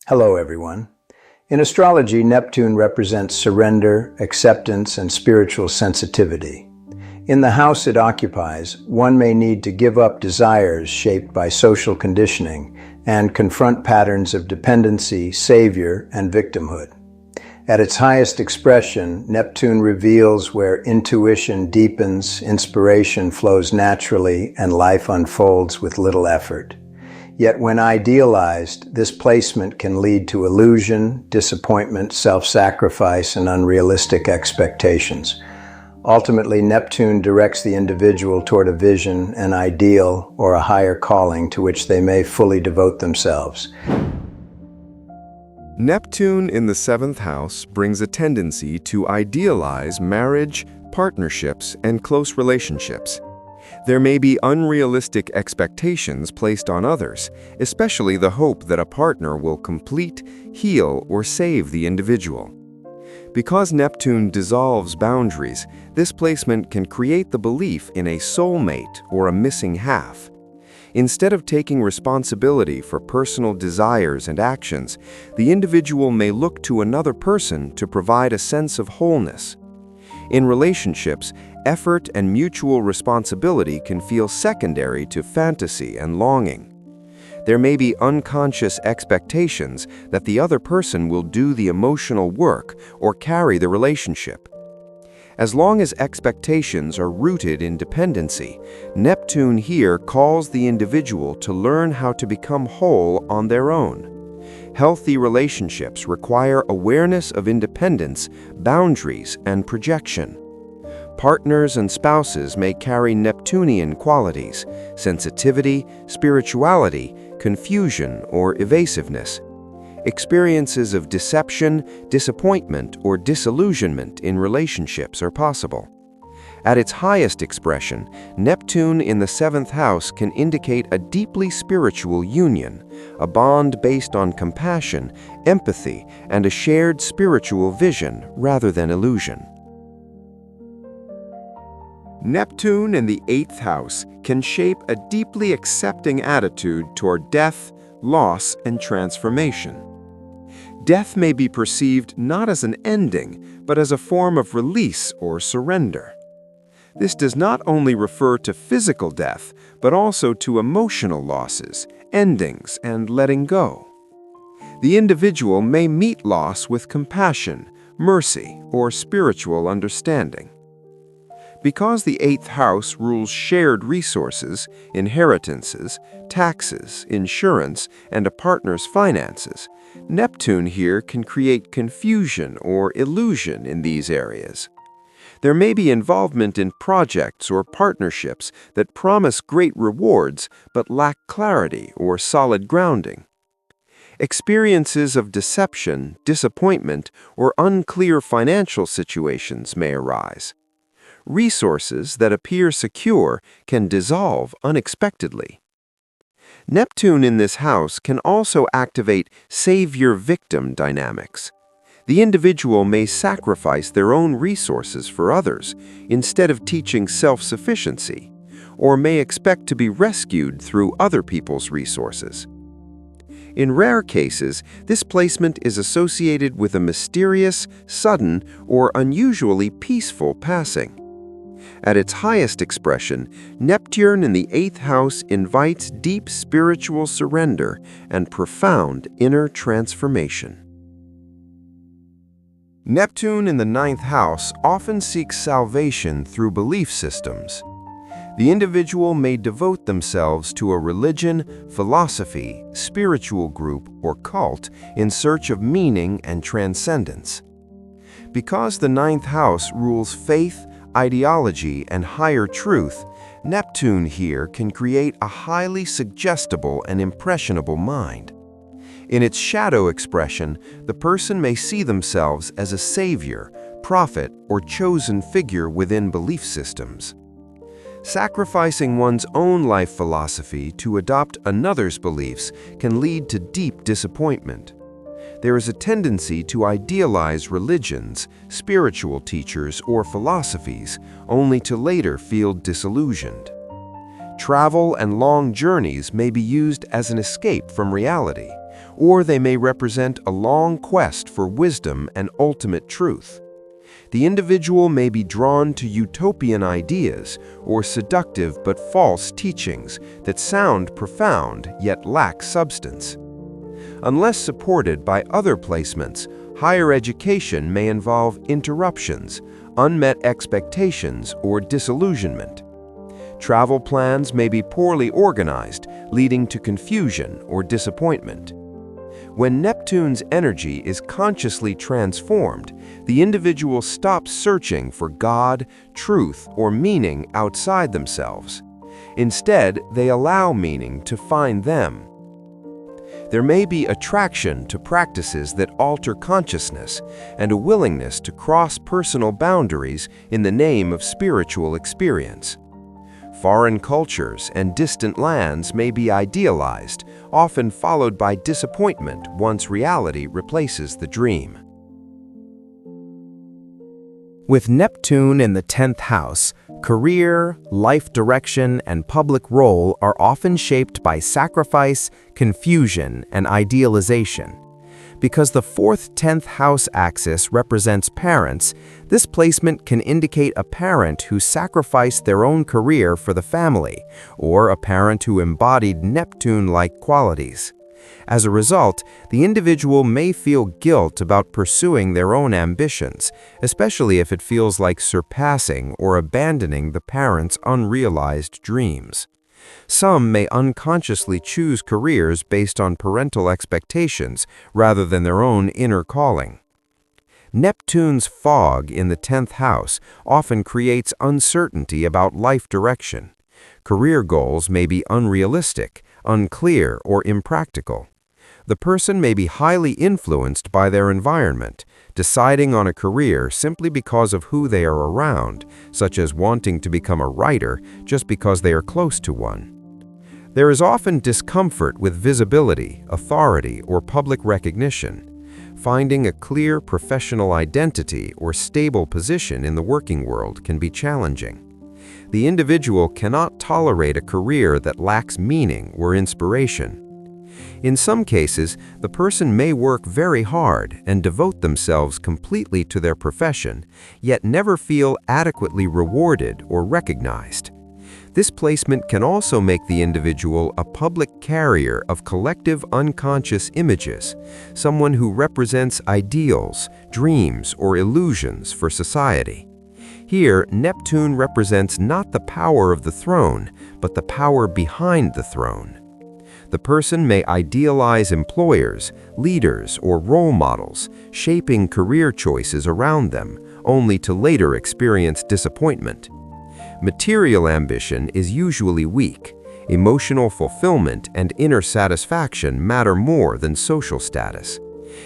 Hello, everyone. In astrology, Neptune represents surrender, acceptance, and spiritual sensitivity. In the house it occupies, one may need to give up desires shaped by social conditioning and confront patterns of dependency, savior, and victimhood. At its highest expression, Neptune reveals where intuition deepens, inspiration flows naturally, and life unfolds with little effort. Yet when idealized, this placement can lead to illusion, disappointment, self-sacrifice, and unrealistic expectations. Ultimately, Neptune directs the individual toward a vision, an ideal, or a higher calling to which they may fully devote themselves. Neptune in the 7th house brings a tendency to idealize marriage, partnerships, and close relationships. There may be unrealistic expectations placed on others, especially the hope that a partner will complete, heal, or save the individual. Because Neptune dissolves boundaries, this placement can create the belief in a soulmate or a missing half. Instead of taking responsibility for personal desires and actions, the individual may look to another person to provide a sense of wholeness. In relationships, effort and mutual responsibility can feel secondary to fantasy and longing. There may be unconscious expectations that the other person will do the emotional work or carry the relationship. As long as expectations are rooted in dependency, Neptune here calls the individual to learn how to become whole on their own. Healthy relationships require awareness of independence, boundaries, and projection. Partners and spouses may carry Neptunian qualities, sensitivity, spirituality, confusion, or evasiveness. Experiences of deception, disappointment, or disillusionment in relationships are possible. At its highest expression, Neptune in the 7th house can indicate a deeply spiritual union, a bond based on compassion, empathy, and a shared spiritual vision rather than illusion. Neptune in the 8th house can shape a deeply accepting attitude toward death, loss, and transformation. Death may be perceived not as an ending, but as a form of release or surrender. This does not only refer to physical death, but also to emotional losses, endings, and letting go. The individual may meet loss with compassion, mercy, or spiritual understanding. Because the 8th house rules shared resources, inheritances, taxes, insurance, and a partner's finances, Neptune here can create confusion or illusion in these areas. There may be involvement in projects or partnerships that promise great rewards but lack clarity or solid grounding. Experiences of deception, disappointment, or unclear financial situations may arise. Resources that appear secure can dissolve unexpectedly. Neptune in this house can also activate savior-victim dynamics. The individual may sacrifice their own resources for others instead of teaching self-sufficiency, or may expect to be rescued through other people's resources. In rare cases, this placement is associated with a mysterious, sudden, or unusually peaceful passing. At its highest expression, Neptune in the 8th house invites deep spiritual surrender and profound inner transformation. Neptune in the 9th house often seeks salvation through belief systems. The individual may devote themselves to a religion, philosophy, spiritual group, or cult in search of meaning and transcendence. Because the 9th house rules faith, ideology, and higher truth, Neptune here can create a highly suggestible and impressionable mind. In its shadow expression, the person may see themselves as a savior, prophet, or chosen figure within belief systems. Sacrificing one's own life philosophy to adopt another's beliefs can lead to deep disappointment. There is a tendency to idealize religions, spiritual teachers, or philosophies, only to later feel disillusioned. Travel and long journeys may be used as an escape from reality, or they may represent a long quest for wisdom and ultimate truth. The individual may be drawn to utopian ideas or seductive but false teachings that sound profound yet lack substance. Unless supported by other placements, higher education may involve interruptions, unmet expectations, or disillusionment. Travel plans may be poorly organized, leading to confusion or disappointment. When Neptune's energy is consciously transformed, the individual stops searching for God, truth, or meaning outside themselves. Instead, they allow meaning to find them. There may be attraction to practices that alter consciousness and a willingness to cross personal boundaries in the name of spiritual experience. Foreign cultures and distant lands may be idealized, often followed by disappointment once reality replaces the dream. With Neptune in the 10th house, career, life direction, and public role are often shaped by sacrifice, confusion, and idealization. Because the 4th-10th house axis represents parents, this placement can indicate a parent who sacrificed their own career for the family, or a parent who embodied Neptune-like qualities. As a result, the individual may feel guilt about pursuing their own ambitions, especially if it feels like surpassing or abandoning the parent's unrealized dreams. Some may unconsciously choose careers based on parental expectations rather than their own inner calling. Neptune's fog in the 10th house often creates uncertainty about life direction. Career goals may be unrealistic, unclear, or impractical. The person may be highly influenced by their environment, deciding on a career simply because of who they are around, such as wanting to become a writer just because they are close to one. There is often discomfort with visibility, authority, or public recognition. Finding a clear professional identity or stable position in the working world can be challenging. The individual cannot tolerate a career that lacks meaning or inspiration. In some cases, the person may work very hard and devote themselves completely to their profession, yet never feel adequately rewarded or recognized. This placement can also make the individual a public carrier of collective unconscious images, someone who represents ideals, dreams, or illusions for society. Here, Neptune represents not the power of the throne, but the power behind the throne. The person may idealize employers, leaders, or role models, shaping career choices around them, only to later experience disappointment. Material ambition is usually weak. Emotional fulfillment and inner satisfaction matter more than social status.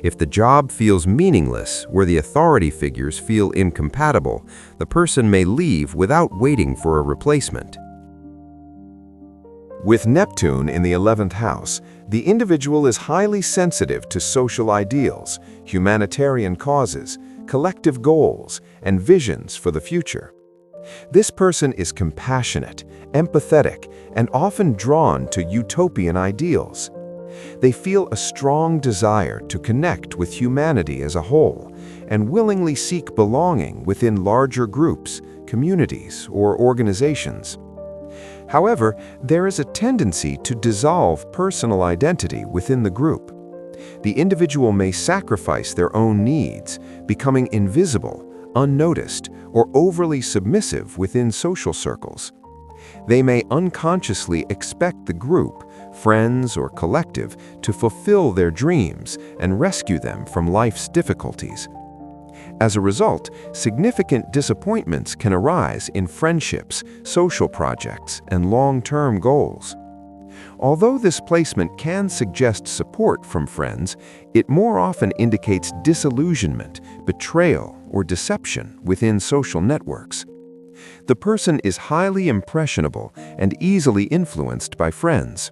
If the job feels meaningless, where the authority figures feel incompatible, the person may leave without waiting for a replacement. With Neptune in the 11th house, the individual is highly sensitive to social ideals, humanitarian causes, collective goals, and visions for the future. This person is compassionate, empathetic, and often drawn to utopian ideals. They feel a strong desire to connect with humanity as a whole and willingly seek belonging within larger groups, communities, or organizations. However, there is a tendency to dissolve personal identity within the group. The individual may sacrifice their own needs, becoming invisible, unnoticed, or overly submissive within social circles. They may unconsciously expect the group, friends, or collective to fulfill their dreams and rescue them from life's difficulties. As a result, significant disappointments can arise in friendships, social projects, and long-term goals. Although this placement can suggest support from friends, it more often indicates disillusionment, betrayal, or deception within social networks. The person is highly impressionable and easily influenced by friends.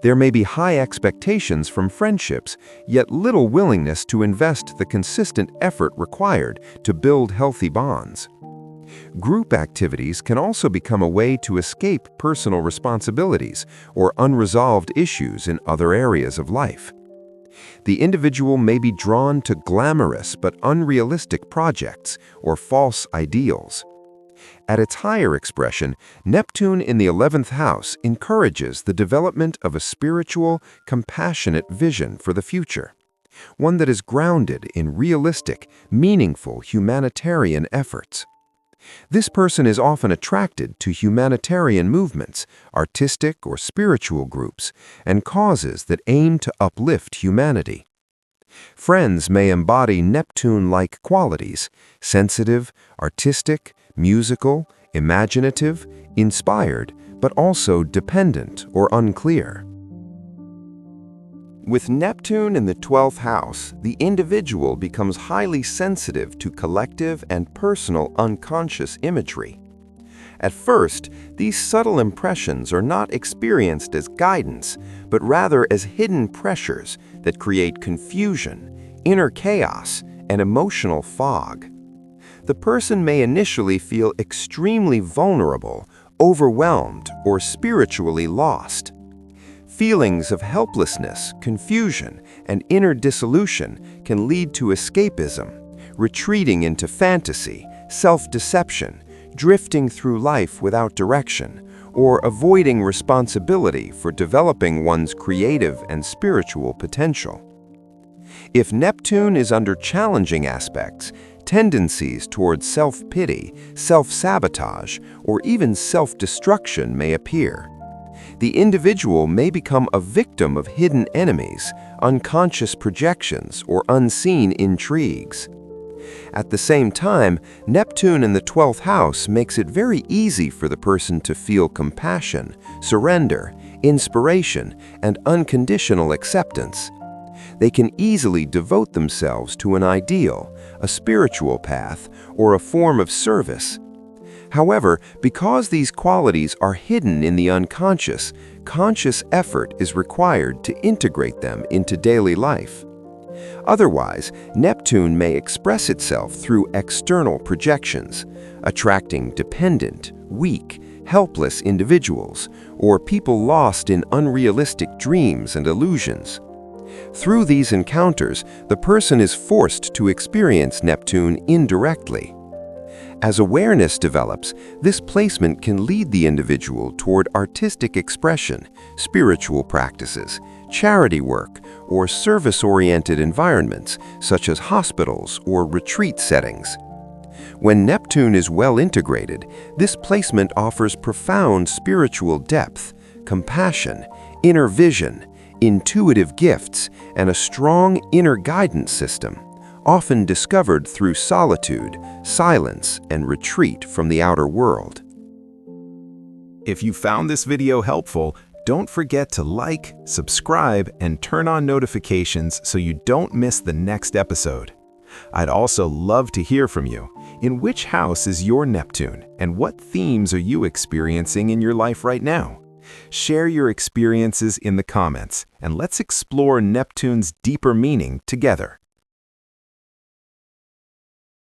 There may be high expectations from friendships, yet little willingness to invest the consistent effort required to build healthy bonds. Group activities can also become a way to escape personal responsibilities or unresolved issues in other areas of life. The individual may be drawn to glamorous but unrealistic projects or false ideals. At its higher expression, Neptune in the 11th house encourages the development of a spiritual, compassionate vision for the future, one that is grounded in realistic, meaningful humanitarian efforts. This person is often attracted to humanitarian movements, artistic or spiritual groups, and causes that aim to uplift humanity. Friends may embody Neptune-like qualities: sensitive, artistic, musical, imaginative, inspired, but also dependent or unclear. With Neptune in the 12th house, the individual becomes highly sensitive to collective and personal unconscious imagery. At first, these subtle impressions are not experienced as guidance, but rather as hidden pressures that create confusion, inner chaos, and emotional fog. The person may initially feel extremely vulnerable, overwhelmed, or spiritually lost. Feelings of helplessness, confusion, and inner dissolution can lead to escapism, retreating into fantasy, self-deception, drifting through life without direction, or avoiding responsibility for developing one's creative and spiritual potential. If Neptune is under challenging aspects, tendencies towards self-pity, self-sabotage, or even self-destruction may appear. The individual may become a victim of hidden enemies, unconscious projections, or unseen intrigues. At the same time, Neptune in the 12th house makes it very easy for the person to feel compassion, surrender, inspiration, and unconditional acceptance. They can easily devote themselves to an ideal, a spiritual path, or a form of service. However, because these qualities are hidden in the unconscious, conscious effort is required to integrate them into daily life. Otherwise, Neptune may express itself through external projections, attracting dependent, weak, helpless individuals, or people lost in unrealistic dreams and illusions. Through these encounters, the person is forced to experience Neptune indirectly. As awareness develops, this placement can lead the individual toward artistic expression, spiritual practices, charity work, or service-oriented environments such as hospitals or retreat settings. When Neptune is well integrated, this placement offers profound spiritual depth, compassion, inner vision, intuitive gifts, and a strong inner guidance system, often discovered through solitude, silence, and retreat from the outer world. If you found this video helpful, don't forget to like, subscribe, and turn on notifications so you don't miss the next episode. I'd also love to hear from you. In which house is your Neptune, and what themes are you experiencing in your life right now? Share your experiences in the comments, and let's explore Neptune's deeper meaning together.